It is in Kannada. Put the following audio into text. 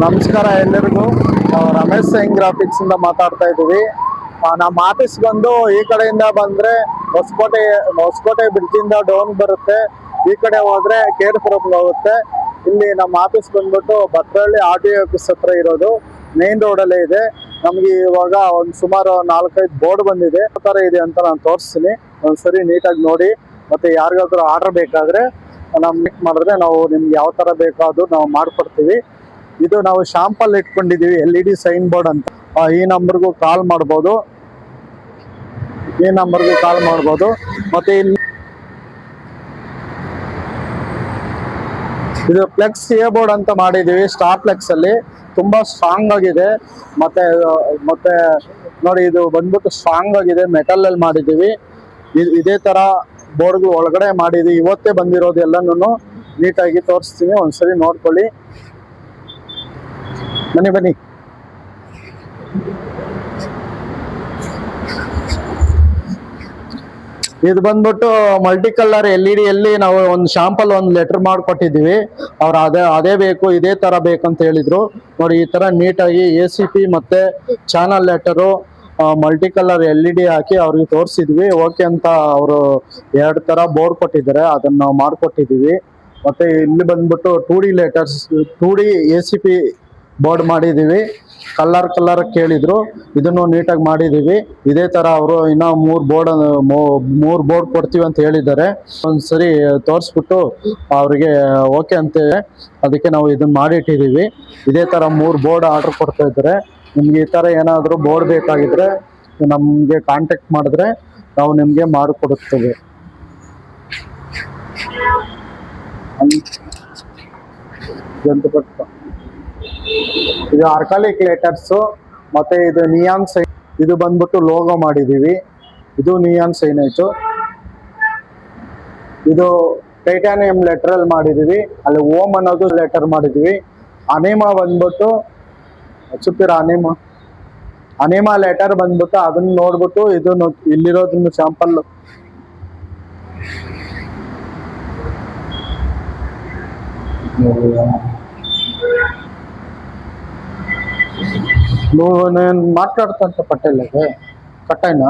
ನಮಸ್ಕಾರ ಎಲ್ಲರಿಗೂ. ರಮೇಶ್ ಸೈನ್ ಗ್ರಾಫಿಕ್ಸ್ ಇಂದ ಮಾತಾಡ್ತಾ ಇದ್ದೀವಿ. ನಮ್ಮ ಆಫೀಸ್ ಬಂದು ಈ ಕಡೆಯಿಂದ ಬಂದ್ರೆ ಹೊಸಕೋಟೆ ಬ್ರಿಡ್ಜ್ ಇಂದ ಡೌನ್ ಬರುತ್ತೆ. ಈ ಕಡೆ ಹೋದ್ರೆ ಕೇರ್ಪುರಂ ಹೋಗುತ್ತೆ. ಇಲ್ಲಿ ನಮ್ಮ ಆಫೀಸ್ ಬಂದ್ಬಿಟ್ಟು ಭದ್ರಳ್ಳಿ RTO ಆಫೀಸ್ ಹತ್ರ ಇರೋದು, ಮೇನ್ ರೋಡ್ ಅಲ್ಲೇ ಇದೆ. ನಮ್ಗೆ ಇವಾಗ ಒಂದು ಸುಮಾರು 4-5 ಬೋರ್ಡ್ ಬಂದಿದೆ. ಯಾವ ತರ ಇದೆ ಅಂತ ನಾನು ತೋರಿಸ್ತೀನಿ, ಒಂದ್ಸರಿ ನೀಟಾಗಿ ನೋಡಿ. ಮತ್ತೆ ಯಾರಿಗಾದ್ರೂ ಆರ್ಡರ್ ಬೇಕಾದ್ರೆ ನಾವು ಮಿಕ್ ಮಾಡಿದ್ರೆ ನಾವು ನಿಮ್ಗೆ ಯಾವ ತರ ಬೇಕಾದ್ರೂ ನಾವು ಮಾಡ್ಕೊಡ್ತೀವಿ. ಇದು ನಾವು ಶಾಂಪಲ್ ಇಟ್ಕೊಂಡಿದೀವಿ, LED ಸೈನ್ ಬೋರ್ಡ್ ಅಂತ. ಈ ನಂಬರ್ಗೂ ಕಾಲ್ ಮಾಡ್ಬೋದು, ಮತ್ತೆ ಇದು ಫ್ಲೆಕ್ಸ್ ಎ ಬೋರ್ಡ್ ಅಂತ ಮಾಡಿದೀವಿ. ಸ್ಟಾರ್ ಫ್ಲೆಕ್ಸ್ ಅಲ್ಲಿ ತುಂಬಾ ಸ್ಟ್ರಾಂಗ್ ಆಗಿದೆ. ಮತ್ತೆ ನೋಡಿ, ಇದು ಬಂದ್ಬಿಟ್ಟು ಸ್ಟ್ರಾಂಗ್ ಆಗಿದೆ, ಮೆಟಲ್ ಅಲ್ಲಿ ಮಾಡಿದೀವಿ. ಇದೇ ತರ ಬೋರ್ಡ್ ಒಳಗಡೆ ಮಾಡಿದೀವಿ. ಇವತ್ತೇ ಬಂದಿರೋದು ಎಲ್ಲಾನು ನೀಟಾಗಿ ತೋರಿಸ್ತೀನಿ, ಒಂದ್ಸರಿ ನೋಡ್ಕೊಳ್ಳಿ. ಬನ್ನಿ. ಇದು ಬಂದ್ಬಿಟ್ಟು ಮಲ್ಟಿ ಕಲರ್ LED ಅಲ್ಲಿ ನಾವು ಒಂದು ಶಾಂಪಲ್ ಒಂದು ಲೆಟರ್ ಮಾಡ್ಕೊಟ್ಟಿದ್ದೀವಿ. ಅವ್ರು ಅದೇ ಬೇಕು, ಇದೇ ತರ ಬೇಕಂತ ಹೇಳಿದ್ರು. ನೋಡಿ, ಈ ತರ ನೀಟಾಗಿ ACP ಮತ್ತೆ channel letter multi colour LED ಹಾಕಿ ಅವ್ರಿಗೆ ತೋರಿಸಿದ್ವಿ. ಓಕೆ ಅಂತ ಅವರು 2 ತರ ಬೋರ್ಡ್ ಕೊಟ್ಟಿದ್ದಾರೆ, ಅದನ್ನ ನಾವು ಮಾಡ್ಕೊಟ್ಟಿದ್ದೀವಿ. ಮತ್ತೆ ಇಲ್ಲಿ ಬಂದ್ಬಿಟ್ಟು 2D letters, 2D ACP board ಮಾಡಿದೀವಿ. ಕಲರ್ ಕೇಳಿದ್ರು, ಇದನ್ನು ನೀಟಾಗಿ ಮಾಡಿದೀವಿ. ಇದೇ ತರ ಅವರು ಇನ್ನ 3 ಬೋರ್ಡ್ ಕೊಡ್ತೀವಿ ಅಂತ ಹೇಳಿದ್ದಾರೆ. ಒಂದ್ಸರಿ ತೋರಿಸ್ಬಿಟ್ಟು ಅವ್ರಿಗೆ ಓಕೆ ಅಂತ, ಅದಕ್ಕೆ ನಾವು ಇದನ್ನ ಮಾಡಿಟ್ಟಿದೀವಿ. ಇದೇ ತರ 3 ಬೋರ್ಡ್ ಆರ್ಡರ್ ಕೊಡ್ತಾ ಇದ್ದಾರೆ. ನಿಮ್ಗೆ ಈ ತರ ಏನಾದ್ರು ಬೋರ್ಡ್ ಬೇಕಾಗಿದ್ರೆ ನಮ್ಗೆ ಕಾಂಟ್ಯಾಕ್ಟ್ ಮಾಡಿದ್ರೆ ನಾವು ನಿಮ್ಗೆ ಮಾಡಿಕೊಡುತ್ತೇವೆ. ಇದು ಆರ್ಕಾಲಿಕ್ ಲೆಟರ್ಸ್, ಮತ್ತೆ ಇದು ನಿಯಾನ್ ಸೈನ್. ಇದು ಬಂದ್ಬಿಟ್ಟು ಲೋಗೋ ಮಾಡಿದೀವಿ. ಇದು ನಿಯಾನ್ ಸೈನ್ ಆಯ್ತು. ಇದು ಟೈಟಾನಿಯಂ ಲೆಟರ್ ಅಲ್ಲಿ ಮಾಡಿದೀವಿ. ಅಲ್ಲಿ ಓಮ್ ಅನ್ನೋದು ಲೆಟರ್ ಮಾಡಿದೀವಿ. ಅನೇಮಾ ಬಂದ್ಬಿಟ್ಟು ಸುತ್ತಿರ ಅನೇಮಾ ಲೆಟರ್ ಬಂದ್ಬಿಟ್ಟು ಅದನ್ನ ನೋಡ್ಬಿಟ್ಟು ಇದನ್ನು ಇಲ್ಲಿರೋದನ್ನ ಶಾಂಪಲ್ ಮಾತಾಡ್ತಂತ ಪಟ್ಟೆಲ್ಲಗೆ ಕಟ್ಟೈನಾ.